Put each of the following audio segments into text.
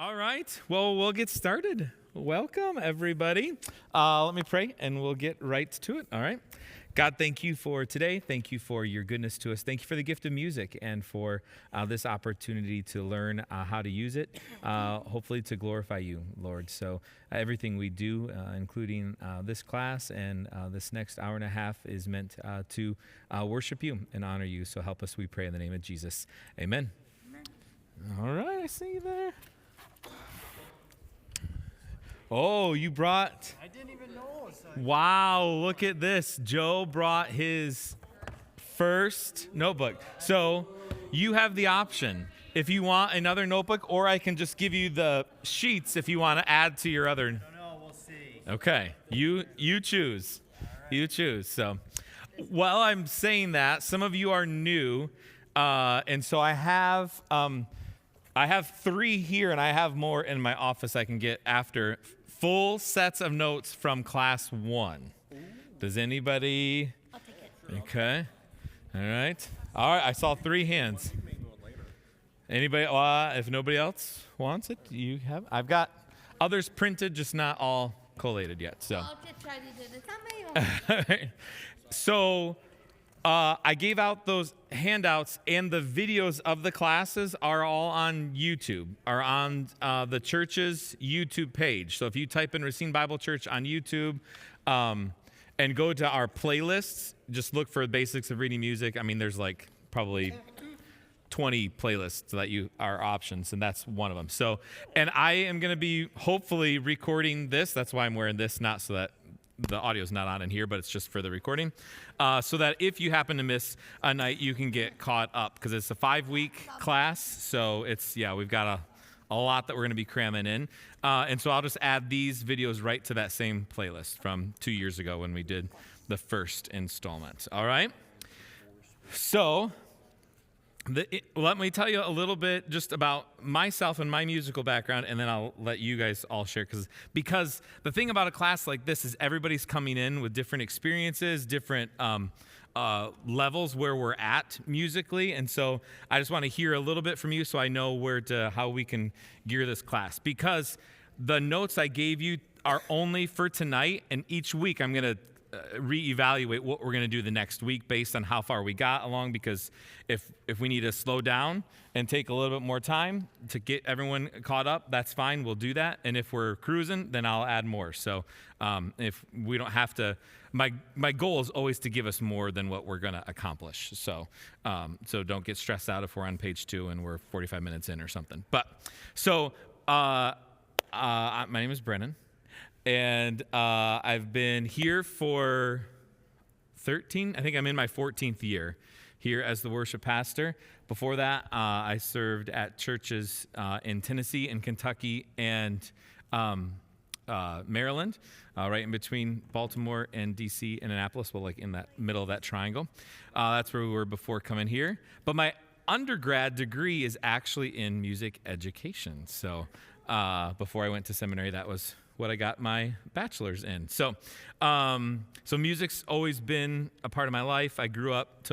All right. Well, we'll get started. Welcome, everybody. Let me pray, and we'll get right to it. All right. God, thank you for today. Thank you for your goodness to us. Thank you for the gift of music and for this opportunity to learn how to use it, hopefully to glorify you, Lord. So everything we do, including this class and this next hour and a half, is meant to worship you and honor you. So help us, we pray, in the name of Jesus. Amen. All right. I see you there. Oh, you brought... I didn't even know. Wow, look at this. Joe brought his first notebook. So you have the option if you want another notebook, or I can just give you the sheets if you want to add to your other. No, we'll see. Okay, you choose. Right. You choose. So while I'm saying that, some of you are new, and so I have 3 here, and I have more in my office I can get after. Full sets of notes from class 1. Does anybody? I'll take it. Okay. All right. I saw 3 hands. Anybody? If nobody else wants it, you have. I've got others printed, just not all collated yet. So. I'll just try to do this on my own. So. I gave out those handouts, and the videos of the classes are all on YouTube, are on the church's YouTube page. So if you type in Racine Bible Church on YouTube and go to our playlists, just look for Basics of Reading Music. I mean, there's like probably 20 playlists that are options, and that's one of them. So, and I am going to be hopefully recording this. That's why I'm wearing this, not so that the audio's not on in here, but it's just for the recording, so that if you happen to miss a night, you can get caught up, because it's a 5-week class. So we've got a lot that we're going to be cramming in. And so I'll just add these videos right to that same playlist from 2 years ago when we did the first installment. All right? So let me tell you a little bit just about myself and my musical background, and then I'll let you guys all share. Because the thing about a class like this is everybody's coming in with different experiences, different levels where we're at musically. And so I just want to hear a little bit from you so I know how we can gear this class. Because the notes I gave you are only for tonight, and each week I'm going to reevaluate what we're going to do the next week based on how far we got along, because if we need to slow down and take a little bit more time to get everyone caught up, that's fine, we'll do that. And if we're cruising, then I'll add more. So if we don't have to, my goal is always to give us more than what we're going to accomplish. So don't get stressed out if we're on page 2 and we're 45 minutes in or something. But so my name is Brennan. And I've been here for 13, I think I'm in my 14th year here as the worship pastor. Before that, I served at churches in Tennessee and Kentucky and Maryland, right in between Baltimore and D.C. and Annapolis, well, like in that middle of that triangle. That's where we were before coming here. But my undergrad degree is actually in music education. So before I went to seminary, that was what I got my bachelor's in. So music's always been a part of my life. I grew up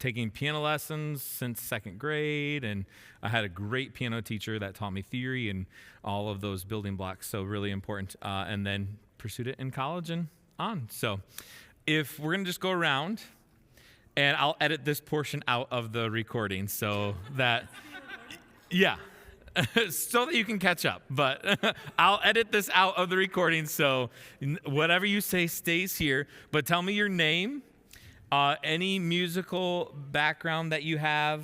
taking piano lessons since 2nd grade, and I had a great piano teacher that taught me theory and all of those building blocks, so really important, and then pursued it in college and on. So if we're going to just go around, and I'll edit this portion out of the recording so that, yeah, so that you can catch up. But I'll edit this out of the recording, so whatever you say stays here. But tell me your name, any musical background that you have,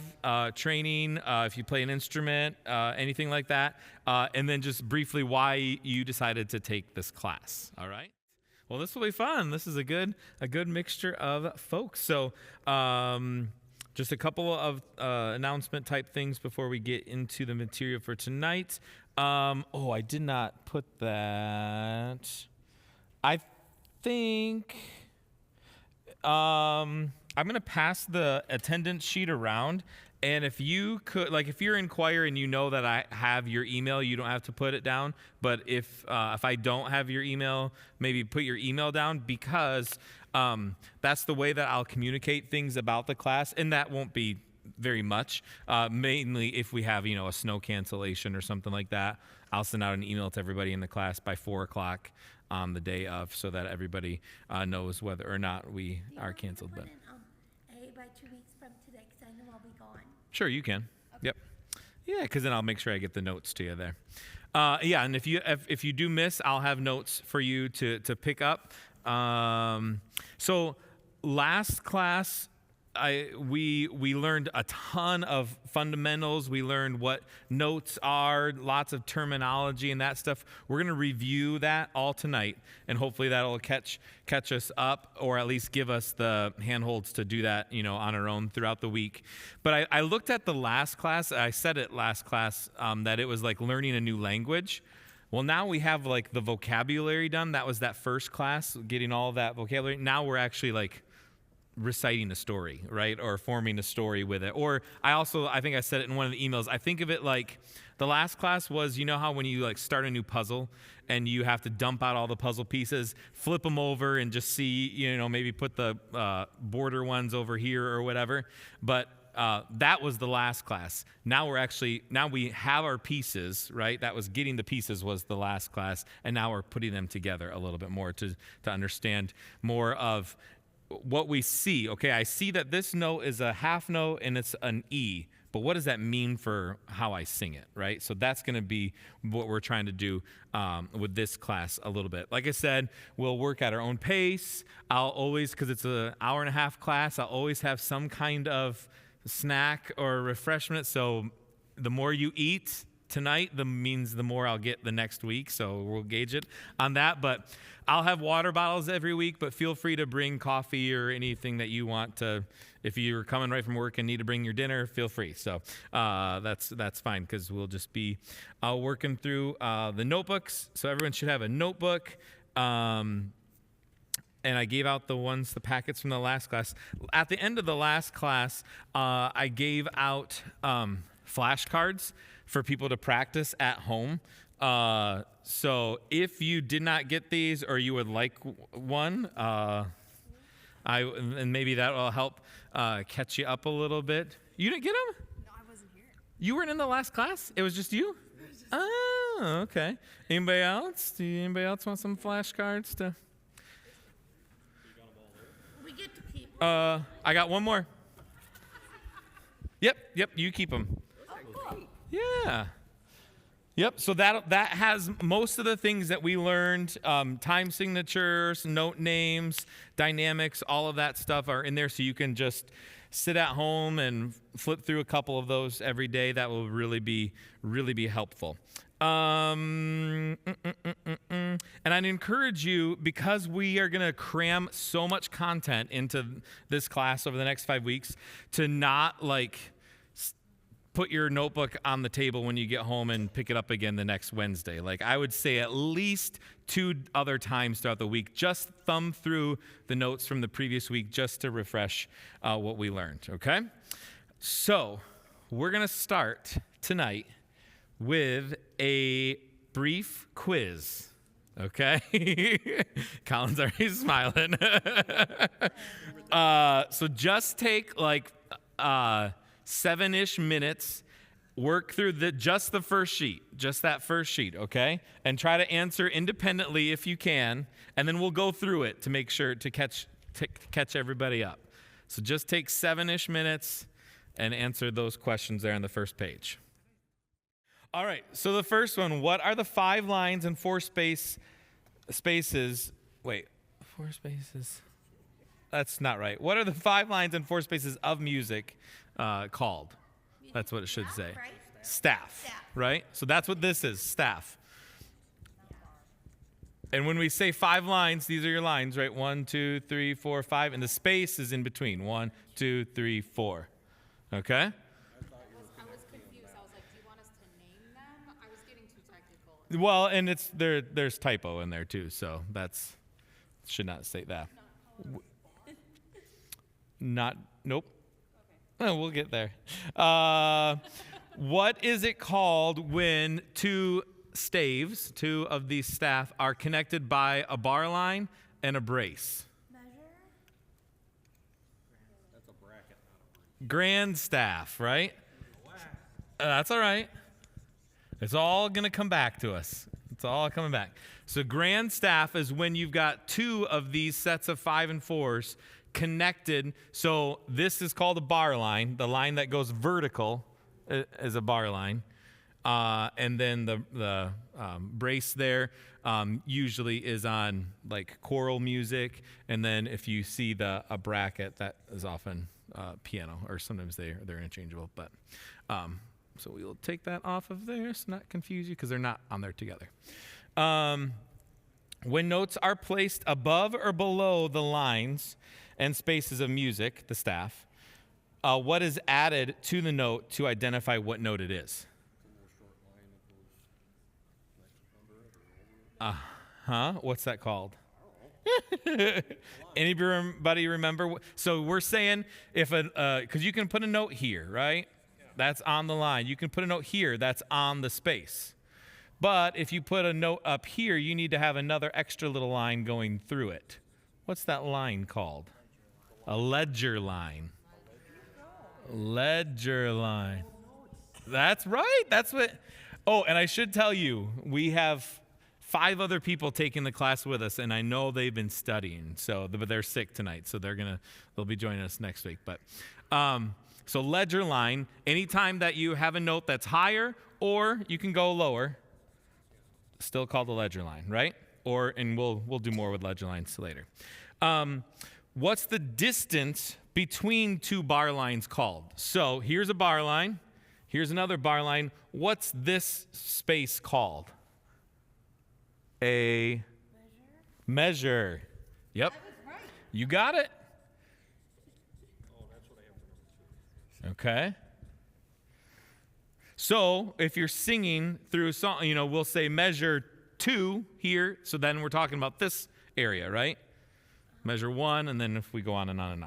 training, if you play an instrument, anything like that, and then just briefly why you decided to take this class. All right? Well, this will be fun. This is a good mixture of folks. So just a couple of announcement type things before we get into the material for tonight. I did not put that. I think I'm going to pass the attendance sheet around. And if you could, like, if you're in choir and you know that I have your email, you don't have to put it down. But if I don't have your email, maybe put your email down, because that's the way that I'll communicate things about the class. And that won't be very much. Mainly if we have, a snow cancellation or something like that, I'll send out an email to everybody in the class by 4 o'clock on the day of, so that everybody knows whether or not we are canceled. But By 2 weeks from today, because I know I'll be gone. sure, you can. Yep. Yeah, because then I'll make sure I get the notes to you there. Yeah, and if you do miss, I'll have notes for you to pick up. So last class, we learned a ton of fundamentals. We learned what notes are, lots of terminology and that stuff. We're going to review that all tonight, and hopefully that'll catch us up, or at least give us the handholds to do that, on our own throughout the week. But I looked at the last class. I said it last class that it was like learning a new language. Well, now we have like the vocabulary done. That was that first class, getting all of that vocabulary. Now we're actually like reciting a story, right? Or forming a story with it. Or I think I said it in one of the emails, I think of it like the last class was, how when you like start a new puzzle and you have to dump out all the puzzle pieces, flip them over and just see, maybe put the border ones over here or whatever. But that was the last class. Now we have our pieces, right? That was getting the pieces was the last class. And now we're putting them together a little bit more to understand more of what we see. Okay, I see that this note is a half note and it's an E, but what does that mean for how I sing it, right? So that's going to be what we're trying to do with this class a little bit. Like I said, we'll work at our own pace. I'll always, because it's an hour and a half class, I'll always have some kind of snack or refreshment. So the more you eat tonight, the more I'll get the next week. So we'll gauge it on that. But I'll have water bottles every week, but feel free to bring coffee or anything that you want to. If you're coming right from work and need to bring your dinner, feel free. So that's fine, because we'll just be working through the notebooks. So everyone should have a notebook. And I gave out the packets from the last class. At the end of the last class, I gave out flashcards for people to practice at home. So if you did not get these, or you would like one, and maybe that will help catch you up a little bit. You didn't get them? No, I wasn't here. You weren't in the last class? It was just you? Oh, okay. Anybody else? Anybody else want some flashcards to? We get to keep. I got one more. Yep, you keep them. Oh, cool. Yeah. Yep, so that has most of the things that we learned, time signatures, note names, dynamics, all of that stuff are in there, so you can just sit at home and flip through a couple of those every day. That will really be helpful. And I'd encourage you, because we are going to cram so much content into this class over the next 5 weeks, to not put your notebook on the table when you get home and pick it up again the next Wednesday. I would say at least 2 other times throughout the week, just thumb through the notes from the previous week just to refresh what we learned, okay? So we're going to start tonight with a brief quiz, okay? Colin's already smiling. So just take 7-ish minutes, work through just the first sheet, just that first sheet, okay? And try to answer independently if you can, and then we'll go through it to make sure to catch everybody up. So just take 7-ish minutes and answer those questions there on the first page. All right, so the first one, what are the 5 lines and 4 spaces? Wait, 4 spaces? That's not right. What are the 5 lines and 4 spaces of music called? That's what it should say. Right? Staff, right? So that's what this is, staff. And when we say 5 lines, these are your lines, right? 1, 2, 3, 4, 5, and the space is in between. 1, 2, 3, 4. Okay? I was confused. I was like, do you want us to name them? I was getting too technical. Well, and there's typo in there too, so that's should not say that. Nope. Okay. Oh, we'll get there. What is it called when 2 staves, 2 of these staff, are connected by a bar line and a brace? Measure. Grand staff, right? That's all right. It's all going to come back to us. It's all coming back. So grand staff is when you've got two of these sets of 5 and 4s connected. So this is called a bar line. The line that goes vertical is a bar line. And then the brace there usually is on like choral music. And then if you see a bracket, that is often piano, or sometimes they're interchangeable. But so we'll take that off of there so not confuse you because they're not on there together. When notes are placed above or below the lines and spaces of music, the staff, what is added to the note to identify what note it is? What's that called? Anybody remember? So we're saying because you can put a note here, right? That's on the line. You can put a note here. That's on the space. But if you put a note up here, you need to have another extra little line going through it. What's that line called? A ledger line. Ledger line. That's right. That's what. Oh, and I should tell you, we have 5 other people taking the class with us, and I know they've been studying. But they're sick tonight, so they'll be joining us next week. But so ledger line. Anytime that you have a note that's higher, or you can go lower, still called the ledger line, right? And we'll do more with ledger lines later. What's the distance between 2 bar lines called? So here's a bar line. Here's another bar line. What's this space called? A measure. Yep. You got it. Okay. So if you're singing through a song, we'll say measure 2 here. So then we're talking about this area, right? Measure 1, and then if we go on and on and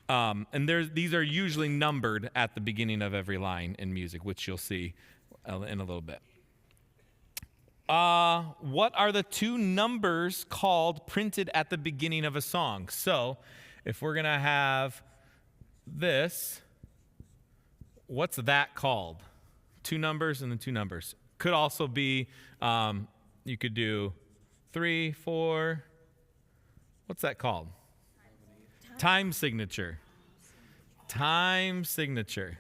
on. And these are usually numbered at the beginning of every line in music, which you'll see in a little bit. What are the 2 numbers called printed at the beginning of a song? So if we're going to have this, what's that called? 2 numbers and then 2 numbers. Could also be, you could do 3, 4. What's that called? Time signature. Time signature.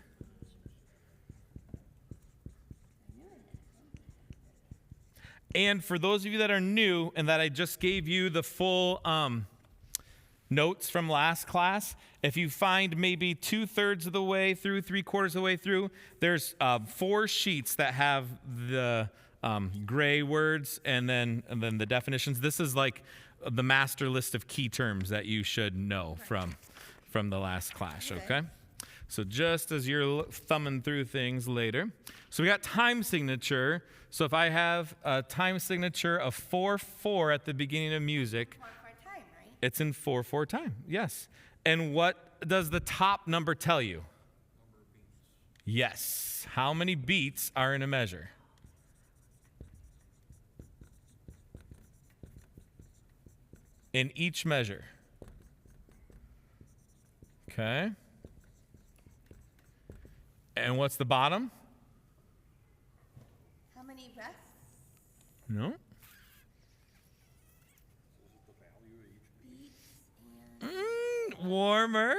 And for those of you that are new and that I just gave you the full notes from last class, if you find maybe 2/3 of the way through, 3/4 of the way through, there's 4 sheets that have the gray words and then the definitions. This is like the master list of key terms that you should know from the last class, okay? So just as you're thumbing through things later. So we got time signature. So if I have a time signature of 4/4 at the beginning of music, 4/4 time, right? it's in 4/4 time, yes. And what does the top number tell you? Yes. How many beats are in a measure? In each measure. Okay. And what's the bottom? How many breaths? No. Beats and Warmer.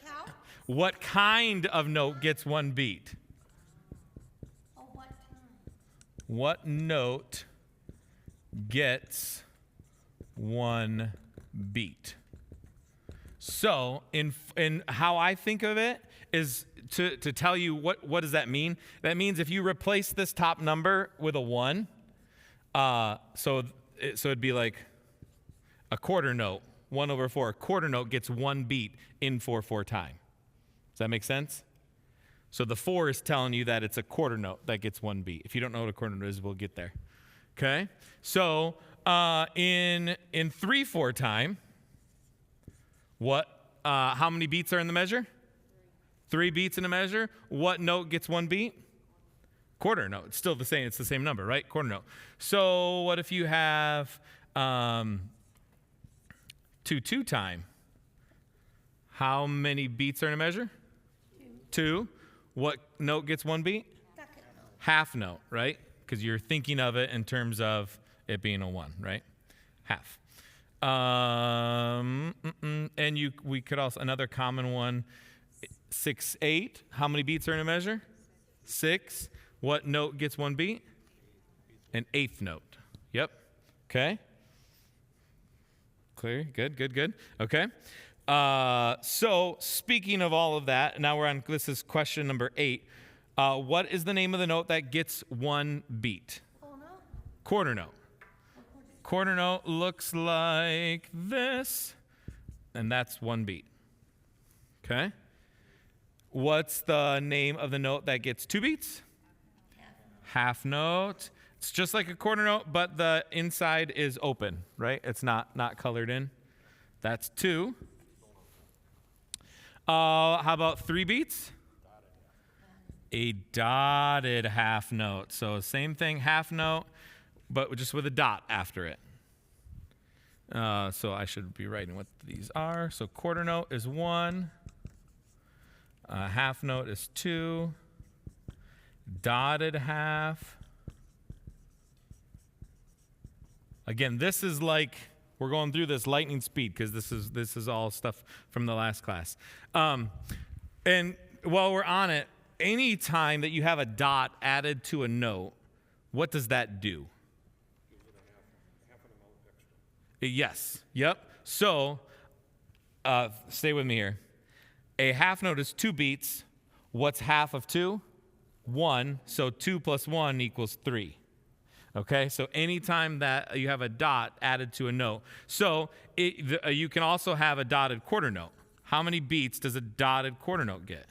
count? What kind of note gets 1 beat? Oh, what time? What note gets 1 beat? So in how I think of it is to tell you what does that mean? That means if you replace this top number with a 1, so it'd be like a quarter note, 1/4. A quarter note gets 1 beat in 4/4 time. Does that make sense? So the 4 is telling you that it's a quarter note that gets 1 beat. If you don't know what a quarter note is, we'll get there. Okay? So in 3/4 time, how many beats are in the measure? 3 beats in a measure. What note gets 1 beat? Quarter note. It's still the same. It's the same number, right? Quarter note. So what if you have 2/2 time? How many beats are in a measure? 2. What note gets 1 beat? Second note. Half note, right? Because you're thinking of it in terms of it being a 1, right? Half. And we could also, another common one, 6, 8. How many beats are in a measure? 6. What note gets 1 beat? An 8th note. Yep. Okay. Clear? Good. Okay. So speaking of all of that, now this is question number 8. What is the name of the note that gets 1 beat? Whole note? Quarter note. Quarter note looks like this, and that's 1 beat. Okay. What's the name of the note that gets 2 beats? Half note. It's just like a quarter note, but the inside is open, right? It's not colored in. That's 2. How about 3 beats? A dotted half note. So same thing, half note, but just with a dot after it. So I should be writing what these are. So quarter note is 1. Half note is 2. Dotted half. Again, this is like we're going through this lightning speed because this is all stuff from the last class. And while we're on it, any time that you have a dot added to a note, what does that do? Yes. Yep. So stay with me here. A half note is 2 beats. What's half of 2? 1. So 2 plus 1 equals 3. Okay, so anytime that you have a dot added to a note. So you can also have a dotted quarter note. How many beats does a dotted quarter note get?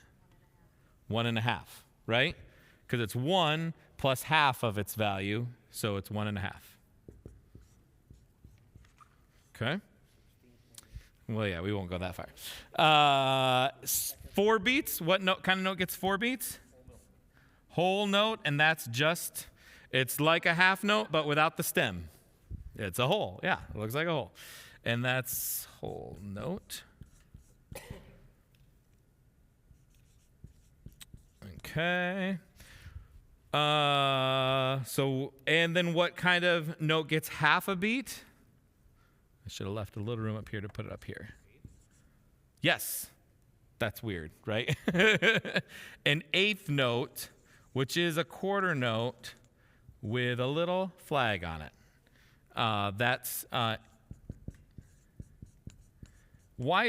1.5, right? Because it's 1 plus half of its value, so it's 1.5. Okay? Well, yeah, we won't go that far. 4 beats, what note, kind of note gets 4 beats? Whole note, and that's just... It's like a half note, but without the stem. It's a whole. Yeah, it looks like a whole. And that's whole note. Okay. And then what kind of note gets half a beat? I should have left a little room up here to put it up here. Yes. That's weird, right? An 8th note, which is a quarter note, with a little flag on it. Why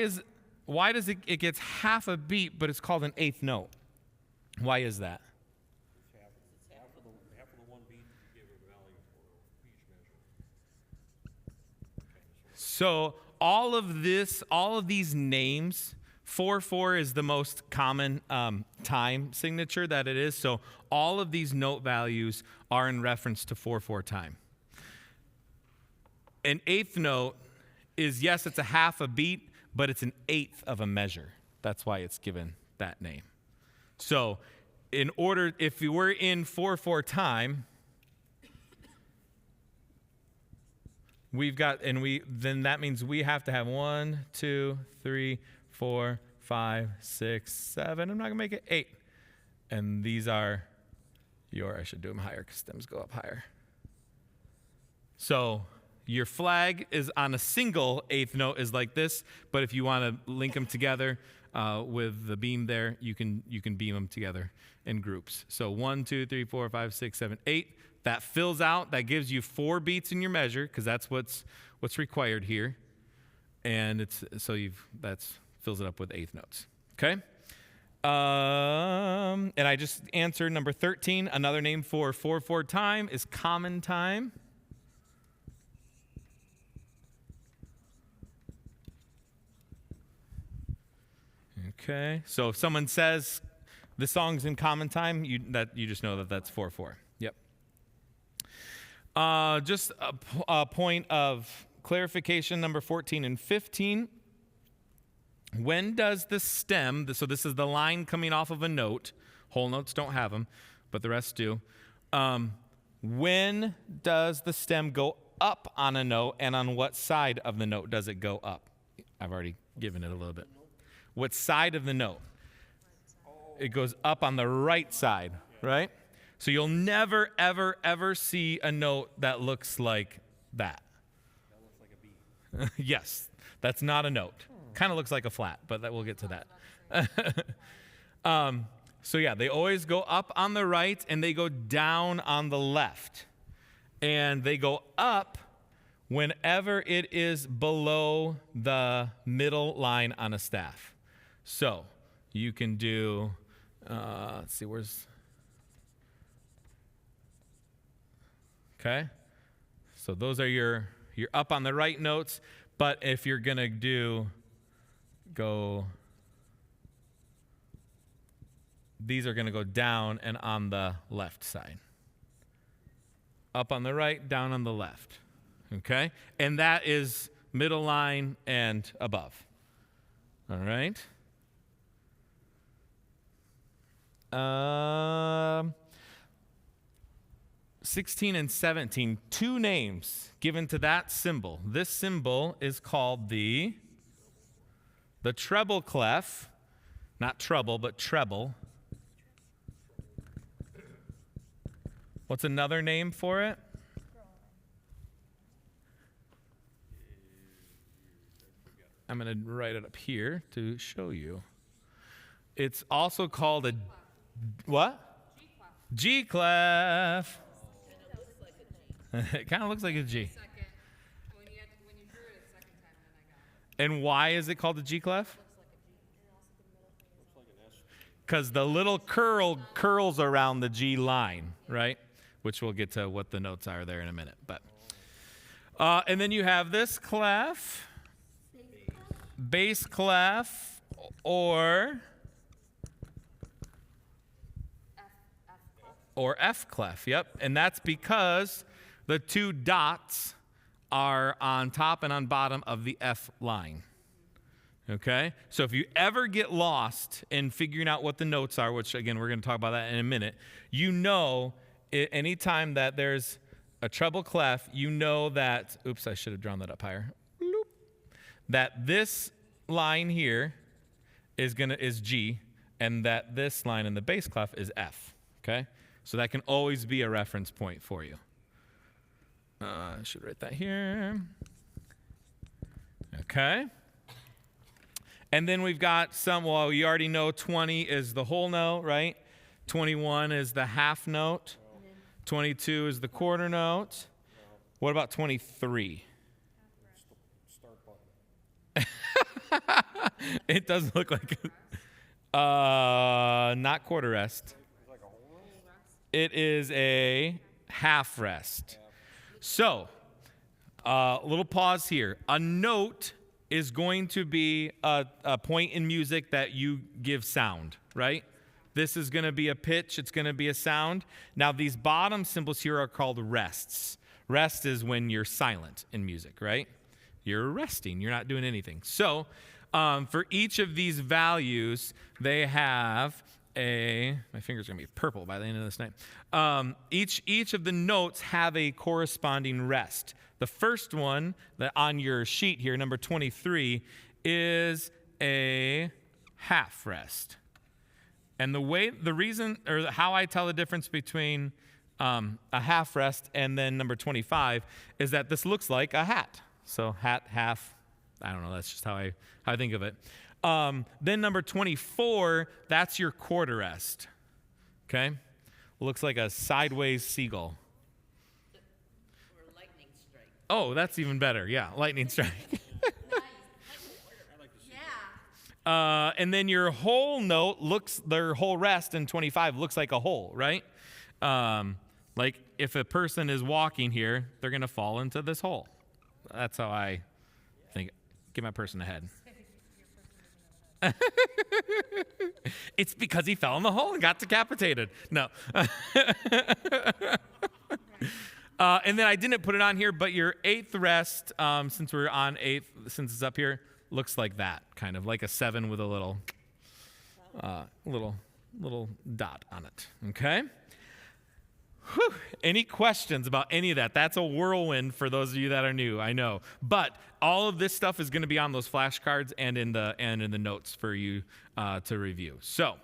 does it gets half a beat, but it's called an 8th note? Why is that? Half of the 1 beat you give a value for each measure. So all of these names, 4/4 is the most common time signature that it is. So all of these note values are in reference to 4/4 time. An 8th note is, yes, it's a half a beat, but it's an 1/8 of a measure. That's why it's given that name. So if you were in 4/4 time, then that means we have to have 1, 2, 3, 4, 5, 6, 7. I'm not gonna make it 8. And these are I should do them higher because stems go up higher. So your flag is on a single 8th note is like this, but if you want to link them together with the beam there, you can beam them together in groups. So 1, 2, 3, 4, 5, 6, 7, 8. That fills out. That gives you 4 beats in your measure because that's what's required here, and that fills it up with 8th notes. Okay. And I just answered number 13. Another name for 4/4 time is common time. Okay, so if someone says the song's in common time, you just know that that's 4/4. Yep. Just a point of clarification, number 14 and 15. When does the stem, so this is the line coming off of a note, whole notes don't have them, but the rest do. When does the stem go up on a note, and on what side of the note does it go up? I've already given it a little bit. What side of the note? Oh, it goes up on the right side, right? So you'll never, ever, ever see a note that looks like that. That looks like a B. Yes, that's not a note. Kind of looks like a flat, but we'll get to that. So yeah, they always go up on the right and they go down on the left. And they go up whenever it is below the middle line on a staff. So you can do, let's see, okay? So those are your up on the right notes, but if you're gonna these are gonna go down and on the left side. Up on the right, down on the left, okay? And that is middle line and above, all right? 16 and 17, two names given to that symbol. This symbol is called the treble clef, not trouble, but treble. What's another name for it? I'm going to write it up here to show you. It's also called a what? G clef. It kind of looks like a G. Second, when you drew it the second time, then I got it. And why is it called a G clef? Because the little curl curls around the G line, right? Which we'll get to what the notes are there in a minute. But and then you have this clef, bass clef, or F clef. Yep, and that's because the two dots are on top and on bottom of the F line. Okay? So if you ever get lost in figuring out what the notes are, which again, we're going to talk about that in a minute, you know, anytime that there's a treble clef, you know that, oops, I should have drawn that up higher, bloop, that this line here is G, and that this line in the bass clef is F. Okay? So that can always be a reference point for you. I should write that here. Okay. And then we've got well, you already know 20 is the whole note, right? 21 is the half note. 22 is the quarter note. What about 23? Start button. It does look like not quarter rest. It's like a whole row? It is a half rest. So, a little pause here. A note is going to be a point in music that you give sound, right? This is going to be a pitch. It's going to be a sound. Now, these bottom symbols here are called rests. Rest is when you're silent in music, right? You're resting. You're not doing anything. So, for each of these values, they have my finger's going to be purple by the end of this night. Each of the notes have a corresponding rest. The first one that on your sheet here, number 23, is a half rest. And the reason, or how I tell the difference between a half rest and then number 25 is that this looks like a hat. So hat, half, I don't know, that's just how I think of it. Then number 24, that's your quarter rest. Okay? Looks like a sideways seagull. Or lightning strike. Oh, that's even better. Yeah, lightning strike. Yeah. And then your whole note their whole rest in 25 looks like a hole, right? Like if a person is walking here, they're going to fall into this hole. That's how I think. Give my person a head. It's because he fell in the hole and got decapitated. No. And then I didn't put it on here, but your eighth rest, since we're on eighth, since it's up here, looks like that, kind of like a 7 with a little dot on it. Okay. Whew. Any questions about any of that? That's a whirlwind for those of you that are new, I know. But all of this stuff is going to be on those flashcards and in the notes for you to review. So,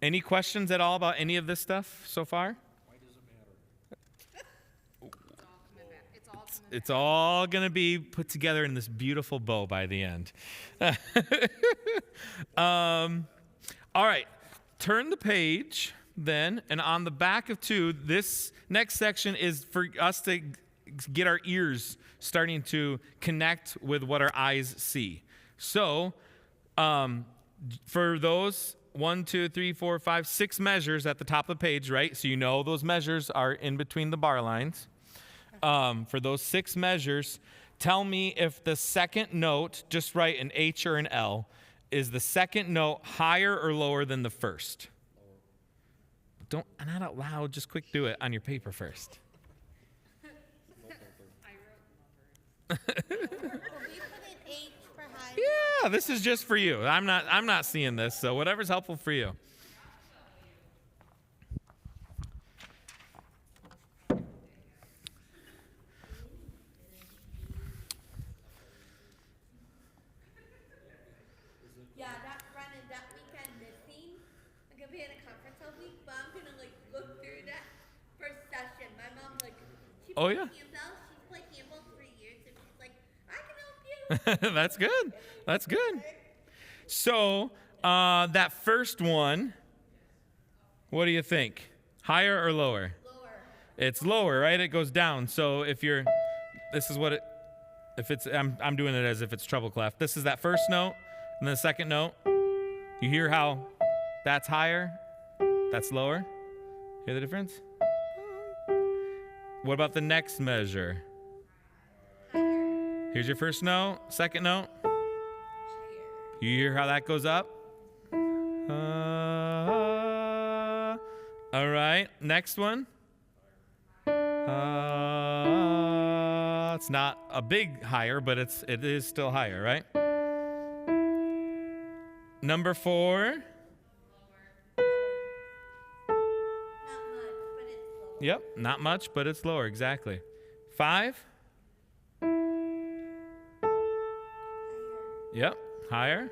Any questions at all about any of this stuff so far? It's all going to be put together in this beautiful bow by the end. All right. Turn the page then, and on the back of 2, this next section is for us to get our ears starting to connect with what our eyes see. So, for those 1, 2, 3, 4, 5, 6 measures at the top of the page, right? So you know those measures are in between the bar lines. For those 6 measures, tell me if the second note, just write an H or an L, is the second note higher or lower than the first? Don't, not out loud, just quick do it on your paper first. Will we put an H for high? Yeah, this is just for you. I'm not seeing this, so whatever's helpful for you. Yeah, that running that weekend missing. I'm gonna be at a conference all week, but I'm gonna like look through that first session. My mom she Oh, played yeah. handball. She's played handball 3 years, and she's like, I can help you. That's good. That's good. So, that first one, what do you think? Higher or lower? Lower. It's lower, right? It goes down. So if I'm doing it as if it's treble clef. This is that first note, and then the second note. You hear how that's higher, that's lower? Hear the difference? What about the next measure? Here's your first note, second note. You hear how that goes up? All right, next one. It's not a big higher, but it is still higher, right? Number 4. Yep, not much, but it's lower, exactly. 5. Yep, higher.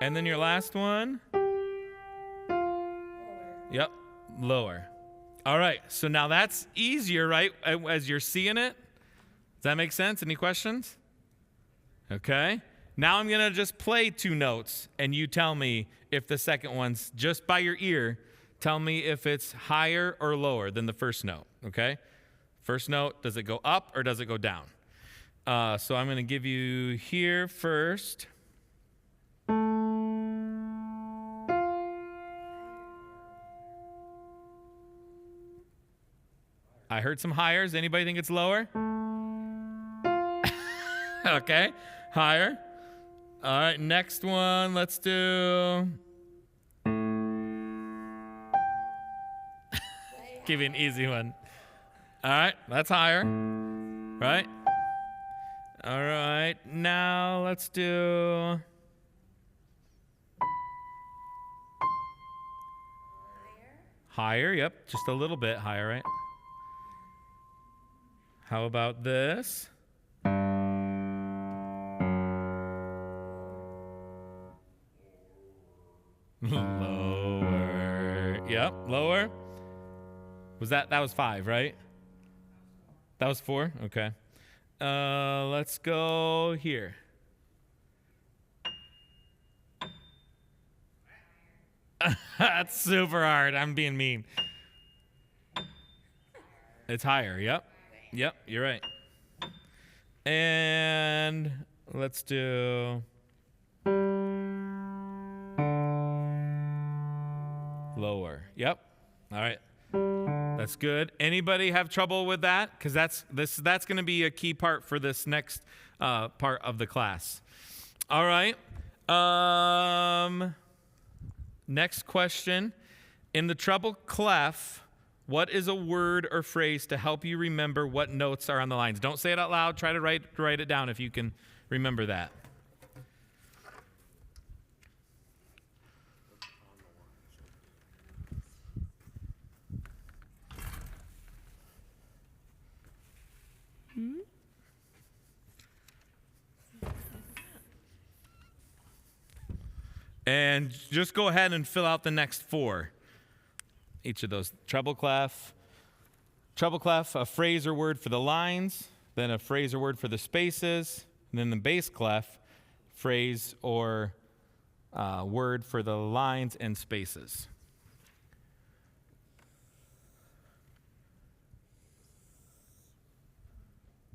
And then your last one. Yep, lower. All right, so now that's easier, right, as you're seeing it? Does that make sense? Any questions? Okay. Now I'm going to just play 2 notes, and you tell me if the second one's, just by your ear, tell me if it's higher or lower than the first note, okay? First note, does it go up or does it go down? So I'm going to give you here first. I heard some highers. Anybody think it's lower? Okay, higher. All right, next one, let's do. Give you an easy one. All right, that's higher, right? All right, now let's do. Higher, yep, just a little bit higher, right? How about this? Lower. Yep, lower. That was 5, right? That was 4? Okay. Let's go here. That's super hard. I'm being mean. It's higher. Yep. Yep, you're right. And let's do lower. Yep. All right. That's good. Anybody have trouble with that? Because that's going to be a key part for this next part of the class. All right. Next question. In the treble clef, what is a word or phrase to help you remember what notes are on the lines? Don't say it out loud. Try to write it down if you can remember that. And just go ahead and fill out the next 4. Each of those. Treble clef, a phrase or word for the lines, then a phrase or word for the spaces, and then the bass clef, phrase or word for the lines and spaces.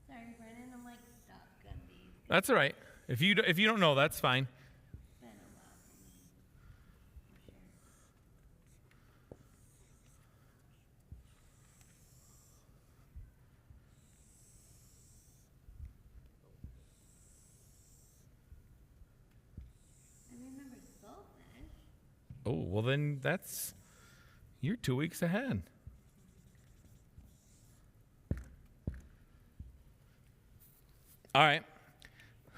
Sorry, Brennan, I'm like stuck on these. That's all right. If you don't know, that's fine. It's been a while for me. For sure. I remember goldfish. Oh, well then you're 2 weeks ahead. All right.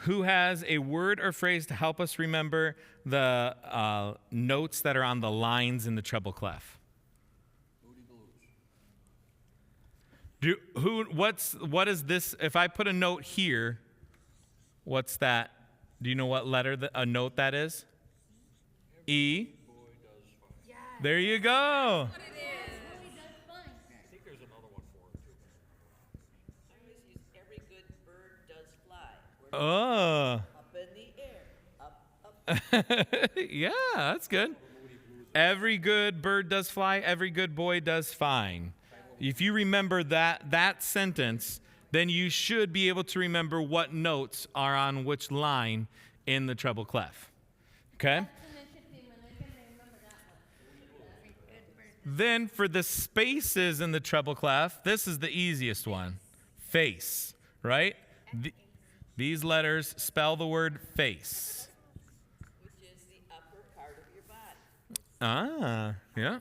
Who has a word or phrase to help us remember the notes that are on the lines in the treble clef? What is this? If I put a note here, what's that? Do you know what letter a note that is? E. There you go. What it is. I think there's another one for it too. I always use every good bird does fly. Where Oh. Up in the air. Up. Yeah, that's good. Every good bird does fly, every good boy does fine. If you remember that sentence, then you should be able to remember what notes are on which line in the treble clef. Okay? Then for the spaces in the treble clef, this is the easiest one. Face, right? These letters spell the word face. Which is the upper part of your body. Ah, yeah.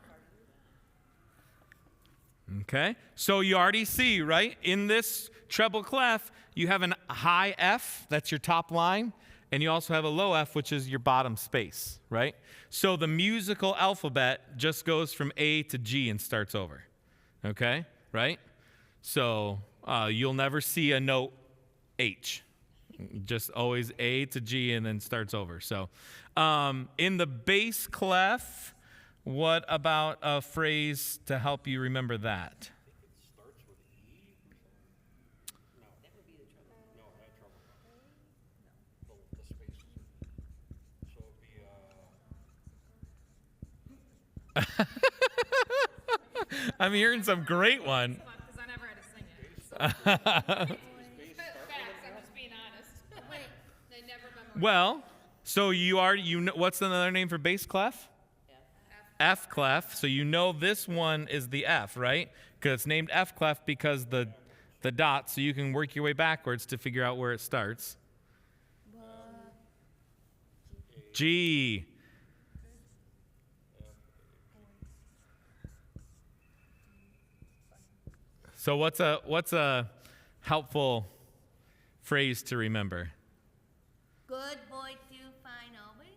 Okay, so you already see, right? In this treble clef, you have a high F, that's your top line, and you also have a low F, which is your bottom space, right? So the musical alphabet just goes from A to G and starts over, okay, right? So you'll never see a note H. Just always A to G and then starts over. So in the bass clef, what about a phrase to help you remember that? Starts with E or something? No. That would be the trouble. No, not trouble. The spaces. So it'd be I'm hearing some great one. Because I never had to sing it. Facts, I'm just being honest. They never memorized. Well, so you know, what's another name for bass clef? F clef. So you know this one is the F, right? Because it's named F clef because the dot, so you can work your way backwards to figure out where it starts. G. So what's a helpful phrase to remember? Good boy do fine always.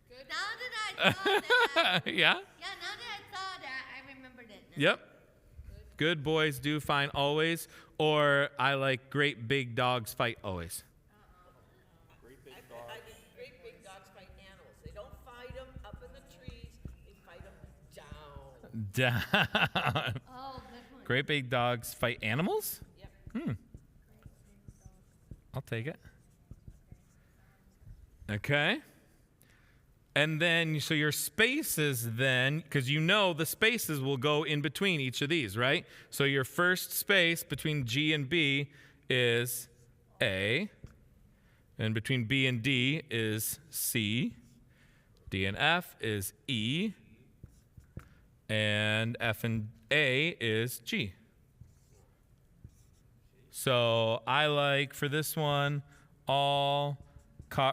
Good. Now that I saw that. Yeah? Yeah, now that I saw that, I remembered it now. Yep. Good boys do fine always. Or I like great big dogs fight always. great big I dog. think great big dogs fight animals. They don't fight them up in the trees. They fight them down. Down. Oh, good one. Great big dogs fight animals? Yep. I'll take it. Okay. And then, so your spaces then, because you know the spaces will go in between each of these, right? So your first space between G and B is A. And between B and D is C. D and F is E. And F and A is G. So I like for this one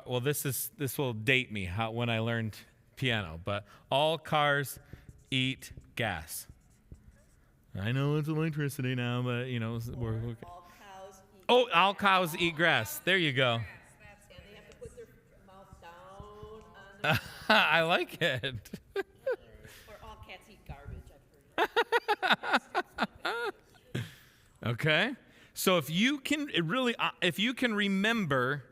well, this will date me when I learned piano, but all cars eat gas. I know it's electricity now, but you know we're All cows eat. oh, all cows eat grass. There you go. And they have to put their mouth down on the. I like it. Or all cats eat garbage. I've heard. Okay. So if you can remember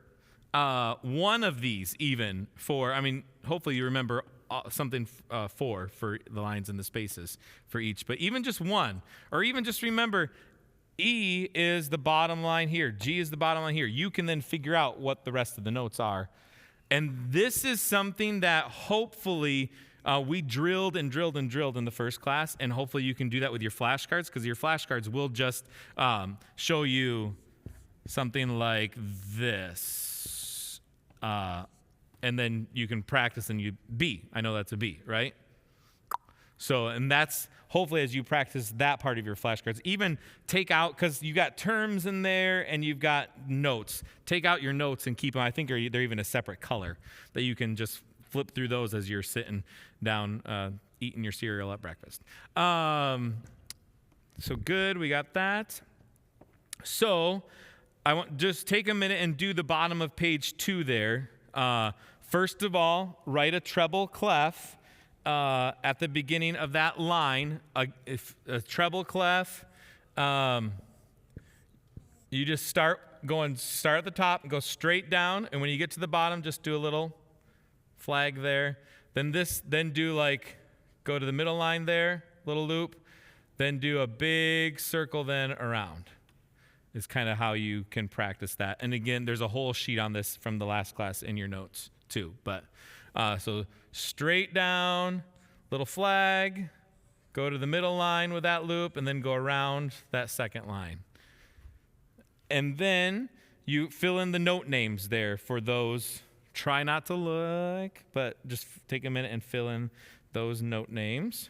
one of these, even for, hopefully you remember something for the lines and the spaces for each. But even just one, or even just remember E is the bottom line here. G is the bottom line here. You can then figure out what the rest of the notes are. And this is something that hopefully we drilled and drilled and drilled in the first class, and hopefully you can do that with your flashcards, because your flashcards will just show you something like this. And then you can practice and you B. I know that's a B, right? So, and that's hopefully as you practice that part of your flashcards, even take out, because you got terms in there and you've got notes. Take out your notes and keep them. I think they're even a separate color that you can just flip through those as you're sitting down eating your cereal at breakfast. So good, we got that. So I want just take a minute and do the bottom of page 2 there. First of all, write a treble clef at the beginning of that line. A treble clef, you just start at the top and go straight down, and when you get to the bottom, just do a little flag there. Then go to the middle line there, little loop, then do a big circle then around. Is kind of how you can practice that. And again, there's a whole sheet on this from the last class in your notes too. But so straight down, little flag, go to the middle line with that loop, and then go around that second line. And then you fill in the note names there for those. Try not to look, but just take a minute and fill in those note names.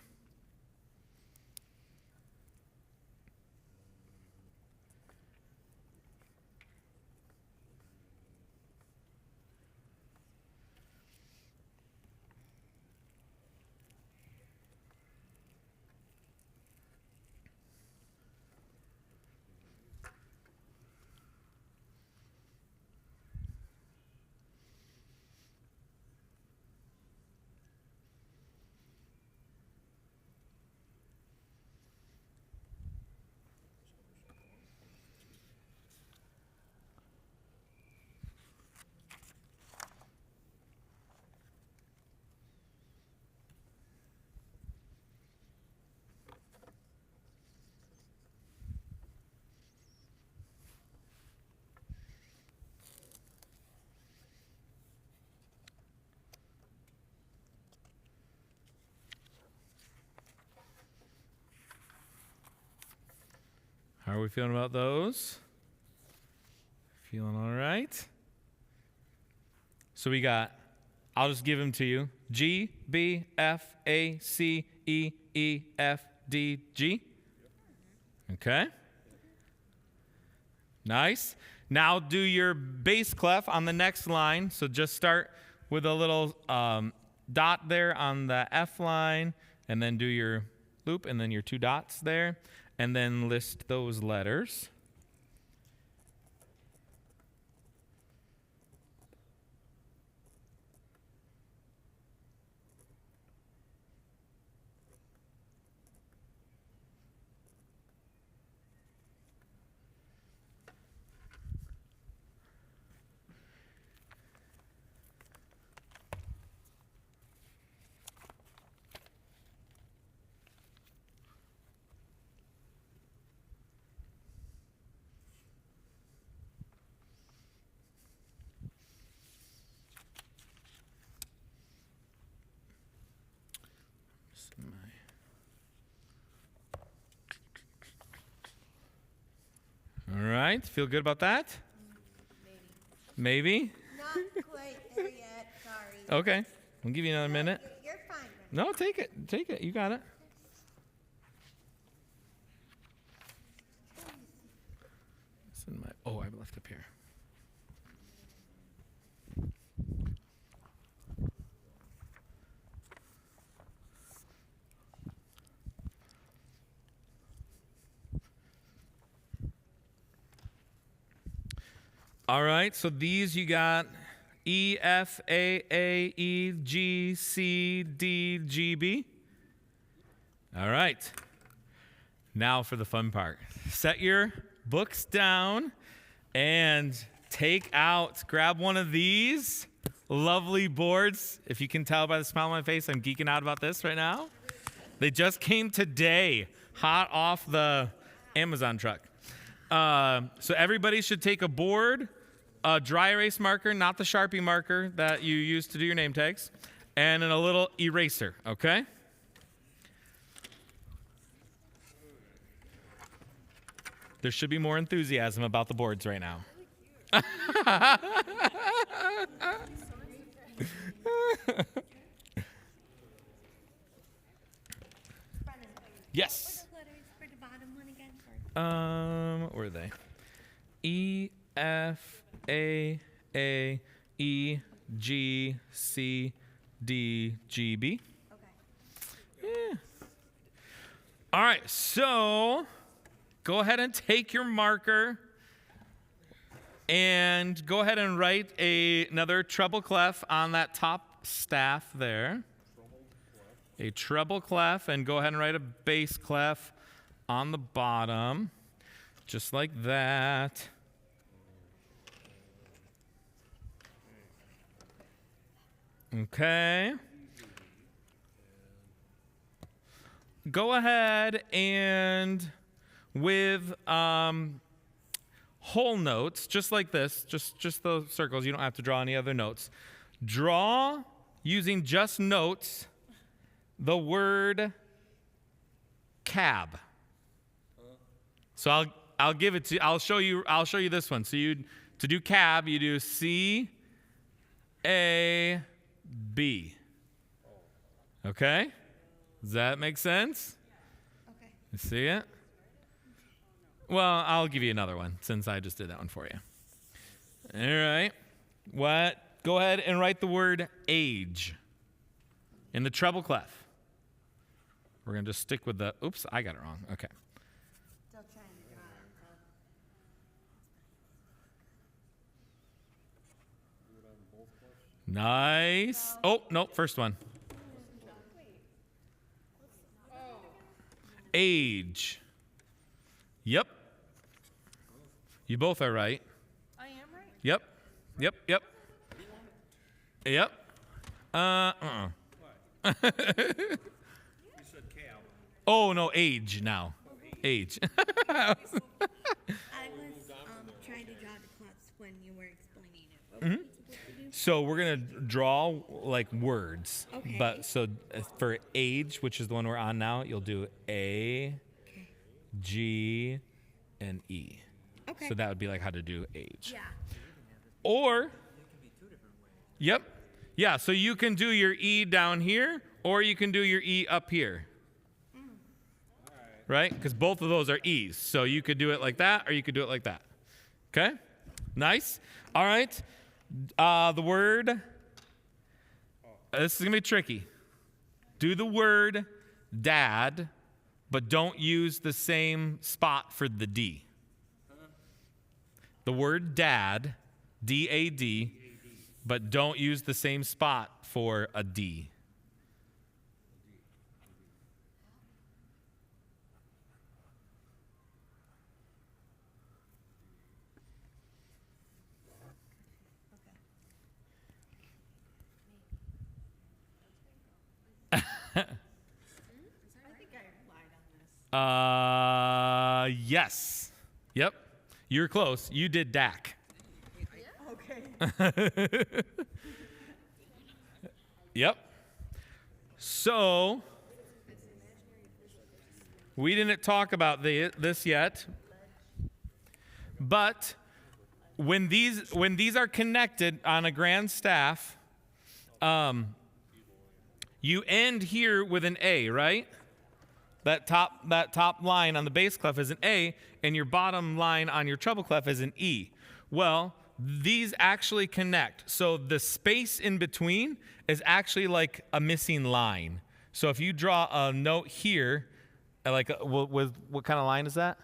How are we feeling about those? Feeling all right? So we got, I'll just give them to you. G, B, F, A, C, E, E, F, D, G. Okay. Nice. Now do your bass clef on the next line. So just start with a little dot there on the F line, and then do your loop, and then your 2 dots there. And then list those letters. All right, feel good about that? Maybe? Not quite there yet, sorry. Okay, I'll give you another minute. You're fine. No, take it, you got it. It's in I left up here. All right, so these you got E, F, A, E, G, C, D, G, B. All right. Now for the fun part. Set your books down and grab one of these lovely boards. If you can tell by the smile on my face, I'm geeking out about this right now. They just came today, hot off the Amazon truck. So everybody should take a board, a dry erase marker, not the Sharpie marker that you use to do your name tags, and a little eraser, okay? There should be more enthusiasm about the boards right now. Yes. What are the letters for the bottom one again? What were they? E, F, A, E, G, C, D, G, B. Okay. Yeah. All right, so go ahead and take your marker and go ahead and write another treble clef on that top staff there. A treble clef, and go ahead and write a bass clef on the bottom, just like that. Okay. Go ahead and with whole notes, just like this, just those circles. You don't have to draw any other notes. Draw using just notes the word cab. So I'll give it to you. I'll show you this one. So to do cab, you do C A B. Okay? Does that make sense? Okay. You see it? Well, I'll give you another one since I just did that one for you. All right. What? Go ahead and write the word age in the treble clef. We're going to just stick with the, oops, I got it wrong. Okay. Still trying to draw it. Nice. Oh, no, first one. Age. Yep. You both are right. I am right. Yep. Yep. Yep. Yep. You said cab. Oh, no, age now. Age. I was trying to draw the clefs when you were explaining it. What were we supposed to do? So we're going to draw like words. Okay. But so for age, which is the one we're on now, you'll do A, Okay. G, and E. Okay. So that would be like how to do age. Yeah. Or, yep. Yeah, so you can do your E down here, or you can do your E up here. Right? Because both of those are E's. So you could do it like that, or you could do it like that. Okay? Nice. All right. The word, this is going to be tricky. Do the word dad, but don't use the same spot for the D. The word dad, D-A-D, but don't use the same spot for a D. I think I lied on this. Yes. Yep. You're close. You did DAC. Okay. Yep. So, we didn't talk about this yet, but when these are connected on a grand staff, you end here with an A, right? That top line on the bass clef is an A, and your bottom line on your treble clef is an E. Well, these actually connect. So the space in between is actually like a missing line. So if you draw a note here, like with what kind of line is that?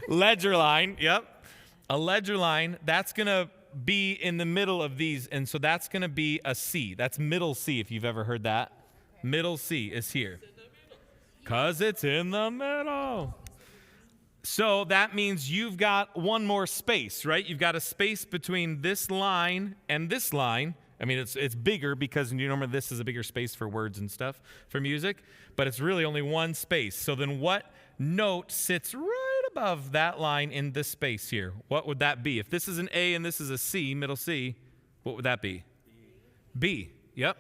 Ledger line. Yep. A ledger line, that's going to be in the middle of these, and so that's going to be a C. That's middle C, if you've ever heard that. Middle C is here. Because it's in the middle. So that means you've got one more space, right? You've got a space between this line and this line. I mean, it's bigger because normally this is a bigger space for words and stuff for music, but it's really only one space. So then what note sits right above that line in this space here? What would that be? If this is an A and this is a C, middle C, what would that be? B. Yep.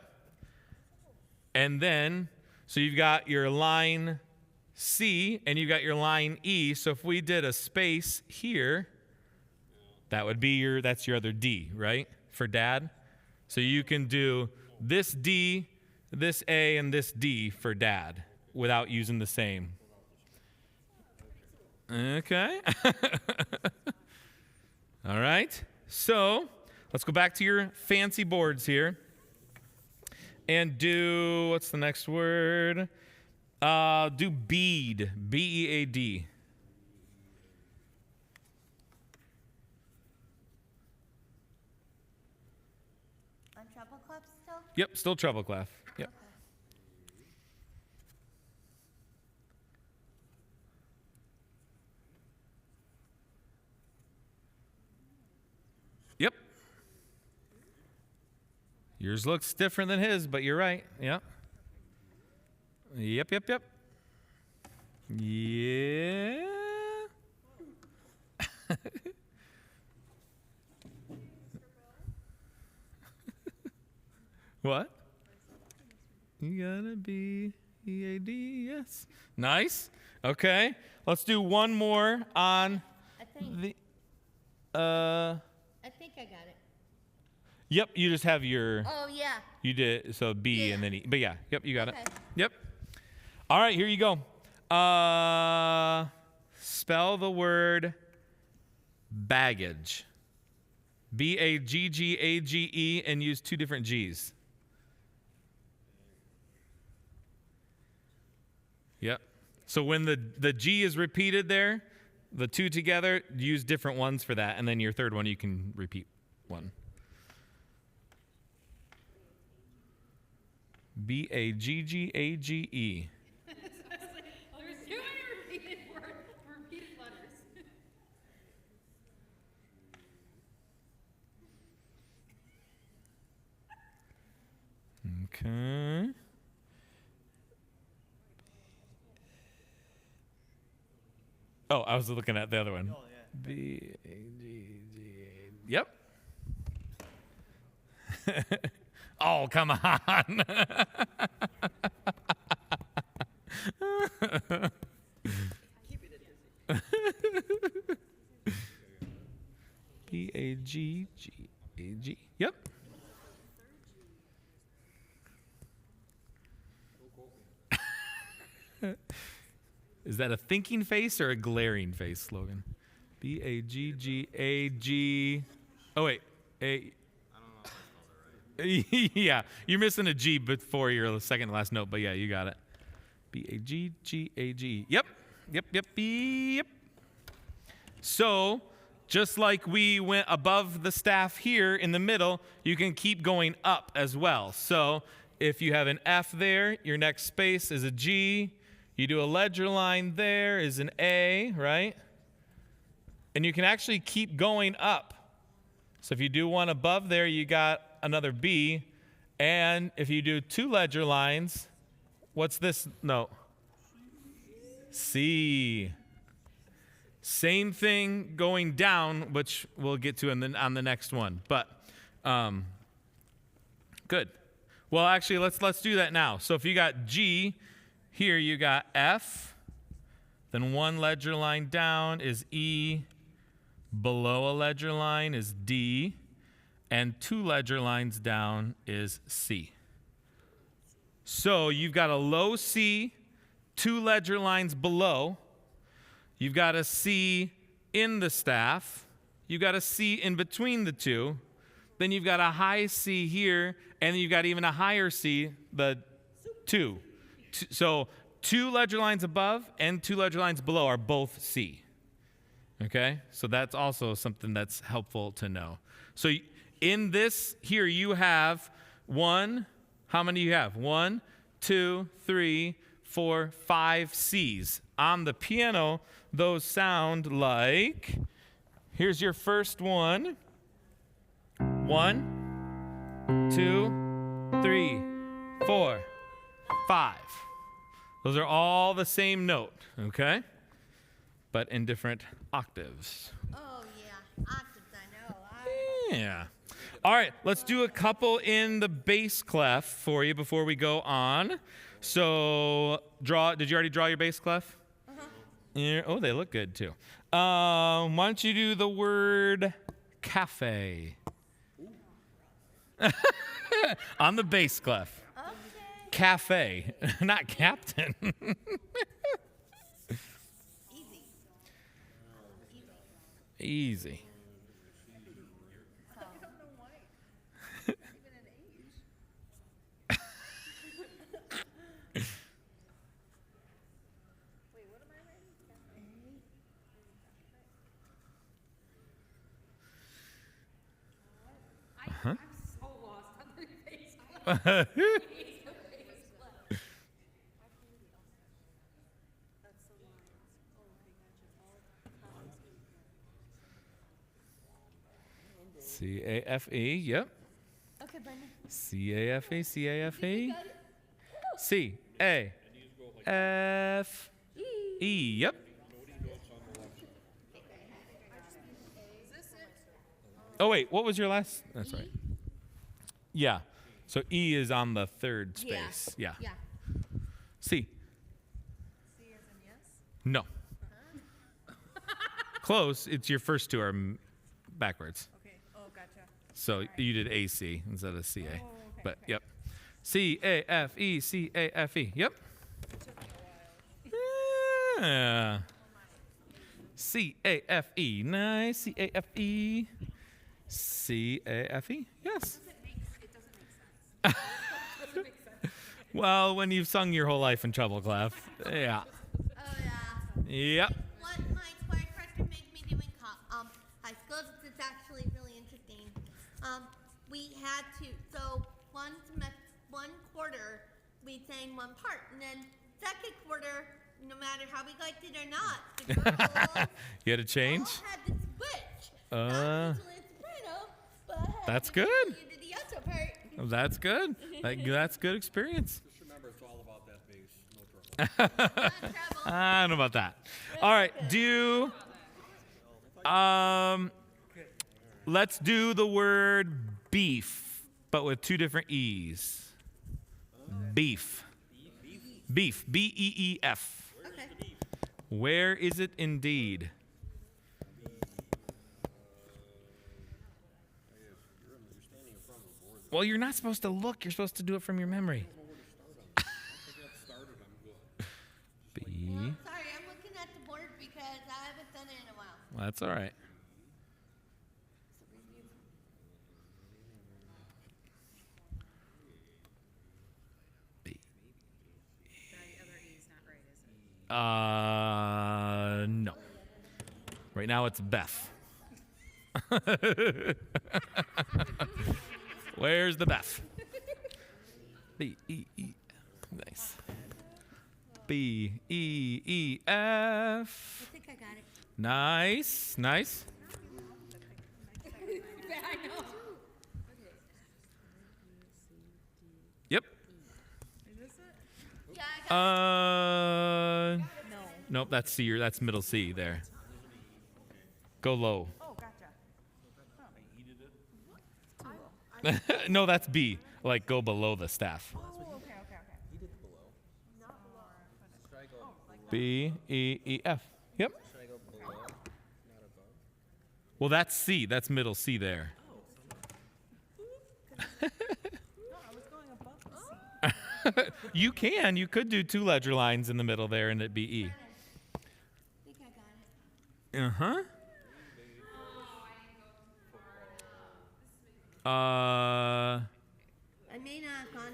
And then, so you've got your line C and you've got your line E. So if we did a space here, that would be that's your other D, right? For dad. So you can do this D, this A, and this D for dad without using the same. Okay. All right. So let's go back to your fancy boards here and do, what's the next word? Do bead, B-E-A-D. On treble clef still? Yep, still treble clef. Yep. Yep. Yours looks different than his, but you're right. Yep. Yep. Yeah. What? You gotta be EAD, yes. Nice. Okay. Let's do one more on I think. the I think I got it. Yep, you just have your Oh, yeah. you did so B Yeah. and then E. But yeah, yep, you got Okay. it. Yep. All right, here you go. Spell the word baggage. B-A-G-G-A-G-E and use two different G's. Yep. So when the G is repeated there, the two together, use different ones for that, and then your third one you can repeat one. B-A-G-G-A-G-E. There's too many repeated words, repeated letters. Okay. Oh, I was looking at the other one. B-A-G-G-A. Yep. Oh, come on. B-A-G-G-A-G. Yep. Is that a thinking face or a glaring face, Logan? B-A-G-G-A-G. Oh, wait. A. Yeah, you're missing a G before your second to last note, but yeah, you got it. B-A-G-G-A-G. Yep. So, just like we went above the staff here in the middle, you can keep going up as well. So, if you have an F there, your next space is a G. You do a ledger line there is an A, right? And you can actually keep going up. So if you do one above there, you got another B. And if you do two ledger lines, what's this note? C. Same thing going down, which we'll get to on the next one. But good. Well, actually, let's do that now. So if you got G, here you got F, then one ledger line down is E, below a ledger line is D, and two ledger lines down is C. So you've got a low C, two ledger lines below, you've got a C in the staff, you've got a C in between the two, then you've got a high C here, and then you've got even a higher C, the 2. So 2 ledger lines above and 2 ledger lines below are both C. Okay? So that's also something that's helpful to know. So in this here you have how many do you have? 1, 2, 3, 4, 5 C's. On the piano, those sound like, here's your first one. 1, 2, 3, 4, 5. Those are all the same note, okay? But in different octaves. Oh yeah, octaves. I know. Yeah. All right, let's do a couple in the bass clef for you before we go on. So, did you already draw your bass clef? Yeah, oh, they look good too. Why don't you do the word cafe? On the bass clef. Okay. Cafe, not captain. Easy. Easy. I'm so lost on the face. C-A-F-E, yep. Okay, Brenda. C-A-F-E, C-A-F-E. C-A-F-E, yep. Oh, wait, what was your last? That's right. Yeah. So E is on the third space. Yeah. Yeah. C. C as in yes? No. Close. It's your first two are backwards. Okay. Oh, gotcha. So you did AC instead of CA. okay, But okay. yep. C-A-F-E, C-A-F-E. Yep. Yeah. C-A-F-E. Nice. C-A-F-E. C-A-F-E. Yes. It doesn't make sense. Well, when you've sung your whole life in treble clef. Yeah. Oh yeah. Yep. What my choir director made me do in high school, it's actually really interesting. We had to, so one quarter we sang one part, and then second quarter, no matter how we liked it or not, the girls You had to change? all had to switch. Uh, Not usually it's soprano, but I had That's to good. do the alto part. That's good. That's good experience. Just remember, it's all about that bass, no trouble. Not trouble. I don't know about that. All right, let's do the word beef, but with two different E's. Beef. Beef. B-E-E-F. Okay. Where is it indeed? Well, you're not supposed to look. You're supposed to do it from your memory. B. Well, sorry, I'm looking at the board because I haven't done it in a while. That's all right. B. The other E is not right, is it? No. Right now it's Beth. Where's the Beth? B E E. Nice. B E E I F. think I got it. Nice. Nice. I know. Yep. Is this it? Yeah, I got No. Nope, that's C. That's middle C there. Go low. Oh, gotcha. No, that's B. Like go below the staff. Oh, okay, okay, okay. B E E F. Yep. Well, that's C. That's middle C there. No, I was going above the C. You can. You could do two ledger lines in the middle there and it'd be E. I think I got it. Uh-huh. I may not have gone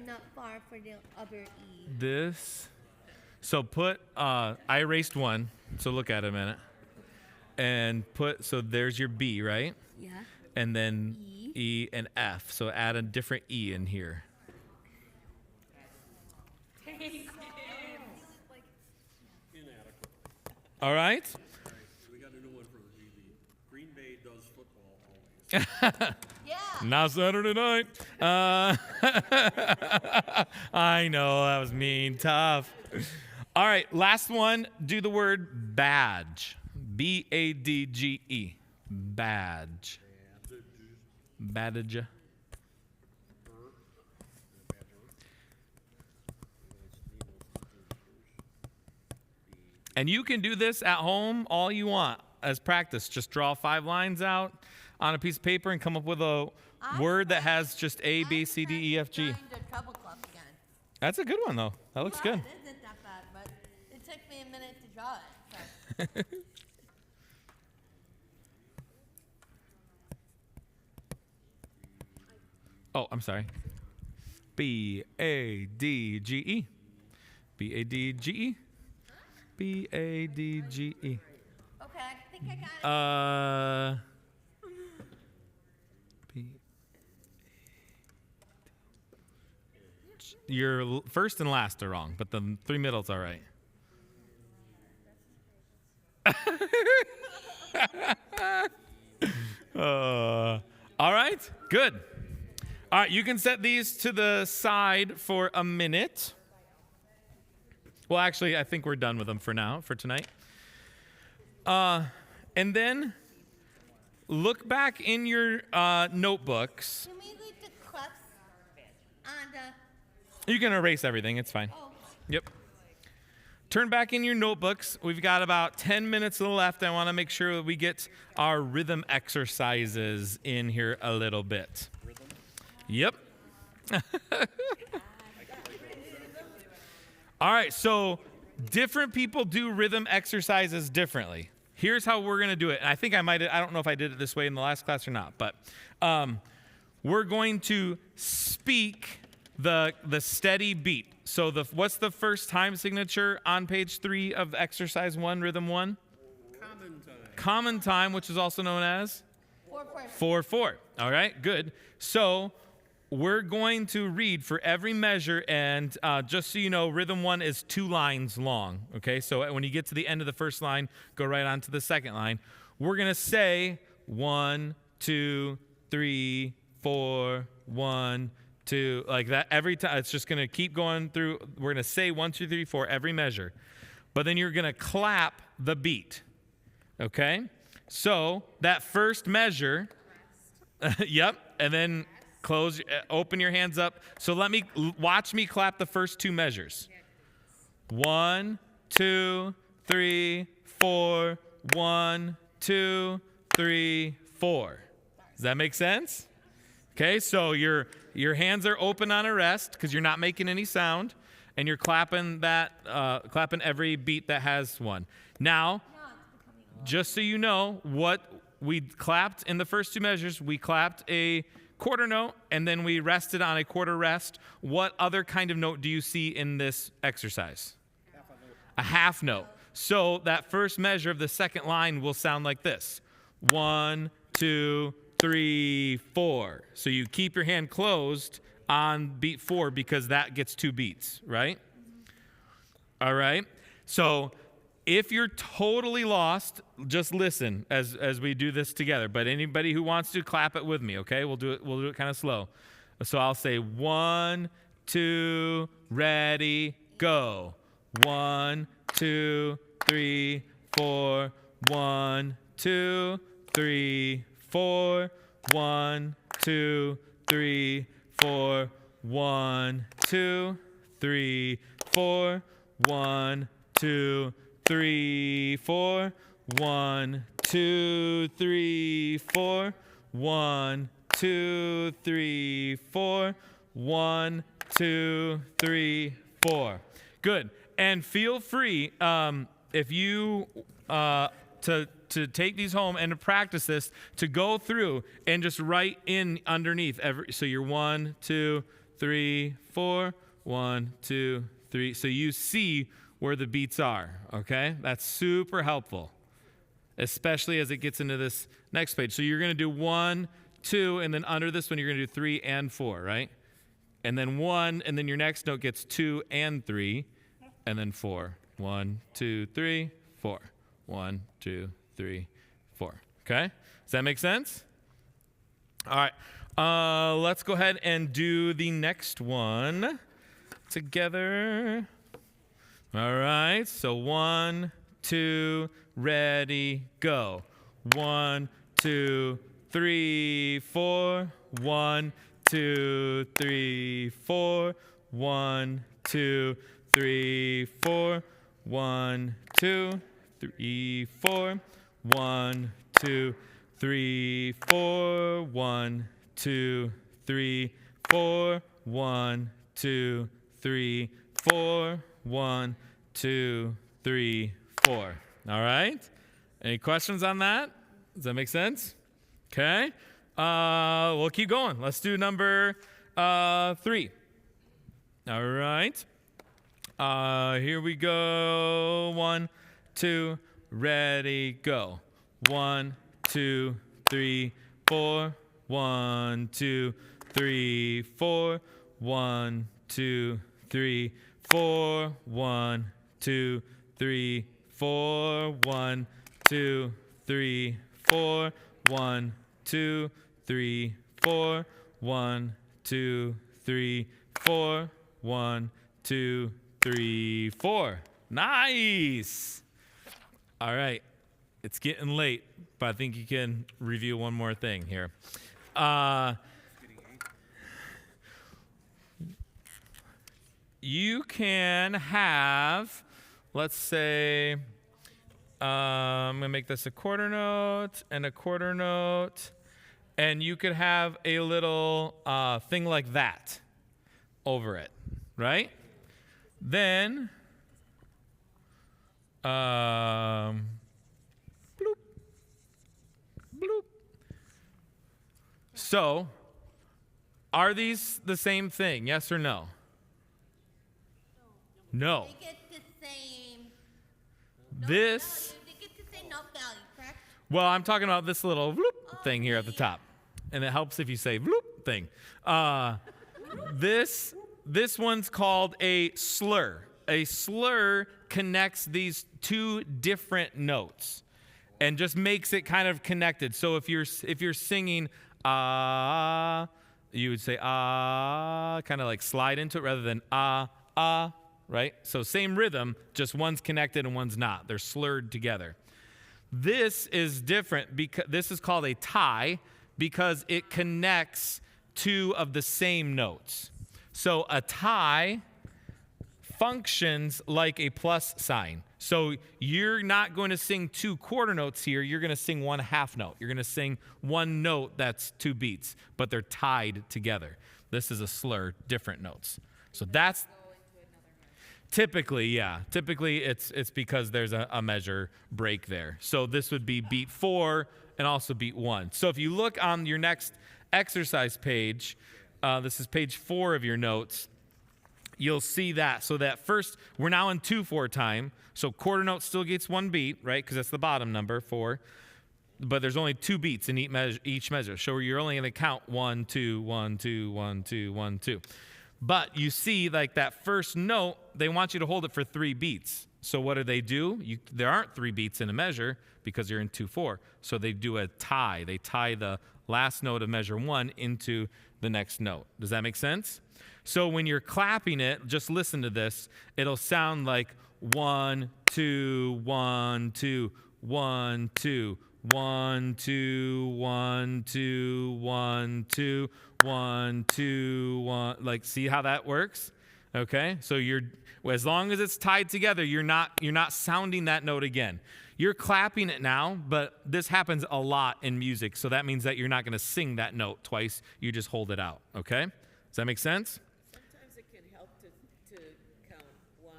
enough far for the other E. This. So put, I erased one, so look at it a minute. And put, so there's your B, right? Yeah. And then E. E and F. So add a different E in here. Inadequate. All right? We got a new one for the TV. Green Bay does football always. Yeah. Now Saturday night. I know, that was mean. Tough. All right, last one. Do the word badge. B-A-D-G-E. Badge. Badge. And you can do this at home all you want as practice. Just draw 5 lines out on a piece of paper and come up with a word that has just A, B, C, D, E, F, G. I'm trying to Trouble Club again. That's a good one, though. That looks good. It isn't that bad, but it took me a minute to draw it. So. Oh, I'm sorry. B-A-D-G-E. B-A-D-G-E. B-A-D-G-E. Okay, I think I got it. B. Your first and last are wrong, but the 3 middles are right. All right, good. All right, you can set these to the side for a minute. Well, actually, I think we're done with them for now, for tonight. And then look back in your notebooks. Can we leave the clips on the? You can erase everything, it's fine. Oh, Yep. Turn back in your notebooks. We've got about 10 minutes left. I want to make sure that we get our rhythm exercises in here a little bit. Yep. All right, so different people do rhythm exercises differently. Here's how we're going to do it. And I think I don't know if I did it this way in the last class or not, but we're going to speak the steady beat. So what's the first time signature on page 3 of exercise 1, rhythm 1? Common time. Common time, which is also known as 4/4. 4/4. All right, good. So we're going to read for every measure, and just so you know, rhythm 1 is 2 lines long. Okay, so when you get to the end of the first line, go right on to the second line. We're gonna say 1, 2, 3, 4, 1, 2, like that every time. It's just gonna keep going through. We're gonna say 1, 2, 3, 4 every measure, but then you're gonna clap the beat. Okay, so that first measure. Yep, and then open your hands up. So watch me clap the first 2 measures. 1, 2, 3, 4. 1, 2, 3, 4. Does that make sense? Okay, so your hands are open on a rest because you're not making any sound, and you're clapping clapping every beat that has 1. Now, just so you know what we clapped in the first 2 measures, we clapped a quarter note, and then we rested on a quarter rest. What other kind of note do you see in this exercise? A half note. So that first measure of the second line will sound like this. 1, 2, 3, 4. So you keep your hand closed on beat 4 because that gets 2 beats, right? All right. So if you're totally lost, just listen as we do this together. But anybody who wants to, clap it with me, okay? We'll do it kind of slow. So I'll say 1, 2, ready, go. 1, 2, 3, 4. 1, 2, 3, 4. 1, 2, 3, 4. 1, 2, 3, 4. 1, 2, 3, 4. 1, 2, 3, 4. 1, 2, 3, 4. 1, 2, 3, 4. Good. And feel free, if you to take these home and to practice this, to go through and just write in underneath so you're 1, 2, 3, 4. 1, 2, 3. So you see where the beats are. Okay, that's super helpful, especially as it gets into this next page. So you're going to do 1, 2, and then under this one you're going to do 3 and 4, right? And then 1, and then your next note gets 2 and 3. and then 4. 1, 2, 3, 4. 1, 2, 3, 4. Okay? Does that make sense? All right. Let's go ahead and do the next one together. All right. So 1, 2, ready, go. 1, 2, 3, 4. 1, 2, 3, 4. 1, 2, 3, 4. 1, 2, 3, 4. 1, 2, 3, 4. 1, 2, 3, 4. 1, 2, 3, 4. 1, 2, 3, 4. All right. Any questions on that? Does that make sense? Okay. We'll keep going. Let's do number 3. All right. Here we go. 1, 2, ready, go. 1, 2, 3, 4. 1, 2, 3, 4. 1, 2, 3, 4. 1, 2, 3, 4. 1, 2, 3, 4. 1, 2, 3, 4. 1, 2, 3, 4. 1, 2, 3, 4. Nice. All right. It's getting late, but I think you can review one more thing here. You can have, let's say, I'm going to make this a quarter note and a quarter note. And you could have a little thing like that over it, right? Then, bloop, bloop. So, are these the same thing? Yes or no? No. They get the same. This, They get the same note value, correct? well, I'm talking about this little bloop thing here at the top. And it helps if you say bloop thing. This one's called a slur. A slur connects these two different notes and just makes it kind of connected. So if you're singing you would say kind of like slide into it rather than right? So same rhythm, just one's connected and one's not. They're slurred together. This is different because this is called a tie because it connects two of the same notes. So a tie functions like a plus sign. So you're not going to sing two quarter notes here. You're going to sing one half note. You're going to sing one note that's two beats, but they're tied together. This is a slur, different notes. So that's typically, yeah. Typically, it's because there's a measure break there. So this would be beat 4 and also beat 1. So if you look on your next exercise page, this is page 4 of your notes, you'll see that. So that first, we're now in 2/4 time. So quarter note still gets one beat, right? Because that's the bottom number, 4. But there's only 2 beats in each measure. So you're only going to count 1, 2, 1, 2, 1, 2, 1, 2. But you see, like that first note, they want you to hold it for 3 beats. So what do? There aren't 3 beats in a measure because you're in 2/4. So they do a tie. They tie the last note of measure 1 into the next note. Does that make sense? So when you're clapping it, just listen to this. It'll sound like 1, 2, 1, 2, 1, 2, 1, 2, 1, 2, 1, 2, 1, 2, 1. Like, see how that works? Okay, so as long as it's tied together, you're not sounding that note again. You're clapping it now, but this happens a lot in music, so that means that you're not going to sing that note twice. You just hold it out. Okay, does that make sense? Sometimes it can help to count 1,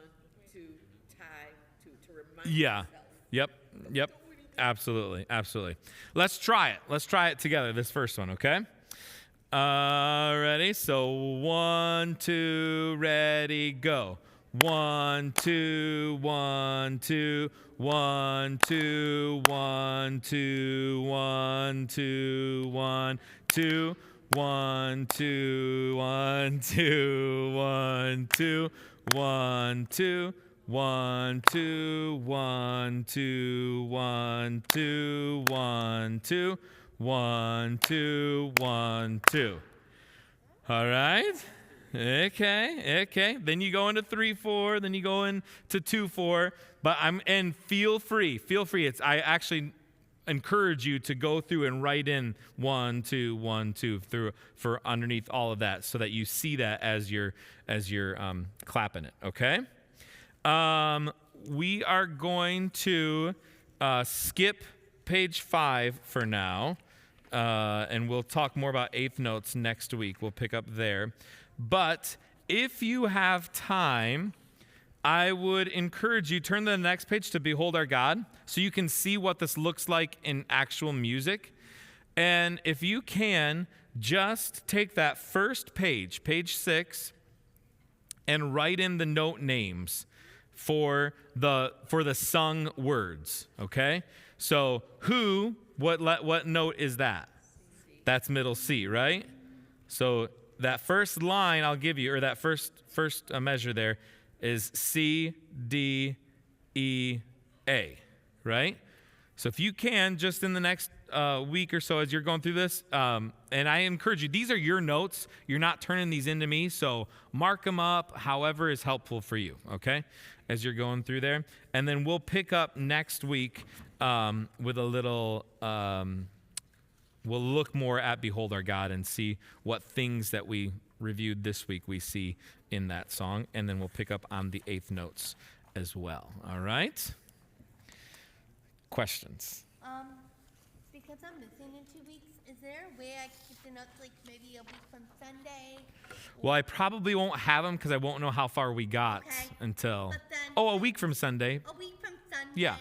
2, tie, to remind Yeah. yourself. Yep. Absolutely. Let's try it together, this first one, okay? Ready? So 1, 2, ready, go. 1, 2, 1, 2, 1, 2, 1, 2, 1, 2, 1, 2, 1, 2, 1, 2, 1, 2, 1, 2, 1, 2, 1, 2, 1, 2, 1, 2, 1, 2, 1, 2. All right. Okay. Then you go into 3, 4. Then you go into 2, 4. And feel free. I actually encourage you to go through and write in 1, 2, 1, 2 through for underneath all of that, so that you see that as you're clapping it. Okay. We are going to skip page 5 for now. And we'll talk more about eighth notes next week. We'll pick up there. But if you have time, I would encourage you, turn to the next page to Behold Our God, so you can see what this looks like in actual music. And if you can, just take that first page, page 6, and write in the note names for the sung words, okay? So who, what note is that? That's middle C, right? So that first line I'll give you, or that first measure there, is C, D, E, A, right? So if you can, just in the next week or so as you're going through this, and I encourage you, these are your notes. You're not turning these into me, so mark them up however is helpful for you, okay, as you're going through there. And then we'll pick up next week with a little, we'll look more at Behold Our God and see what things that we reviewed this week we see in that song. And then we'll pick up on the eighth notes as well. All right? Questions? Because I'm missing in 2 weeks, is there a way I can keep the notes, like maybe a week from Sunday? Well, I probably won't have them because I won't know how far we got Okay. until, But then- a week from Sunday. A week from Sunday? Yeah.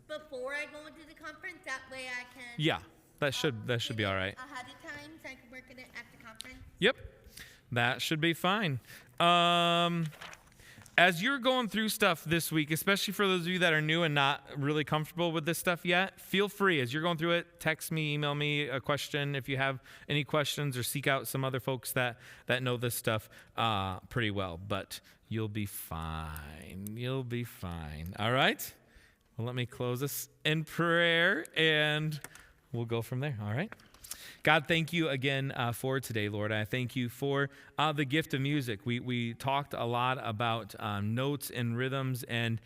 Before I go into the conference, that way I can... Yeah, that should get be it all right. ahead of time, so I can work on it at the conference? Yep, that should be fine. As you're going through stuff this week, especially for those of you that are new and not really comfortable with this stuff yet, feel free, as you're going through it, text me, email me a question if you have any questions, or seek out some other folks that know this stuff pretty well. But you'll be fine. You'll be fine. All right? Well, let me close this in prayer, and we'll go from there. All right? God, thank you again for today, Lord. I thank you for the gift of music. We talked a lot about notes and rhythms, and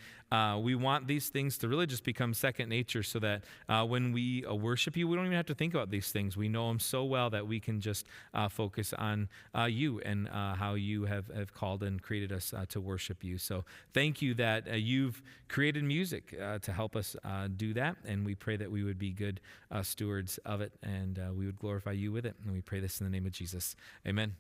we want these things to really just become second nature, so that when we worship you, we don't even have to think about these things. We know them so well that we can just focus on you and how you have called and created us to worship you. So thank you that you've created music to help us do that, and we pray that we would be good stewards of it, and we would glorify you with it. And we pray this in the name of Jesus. Amen.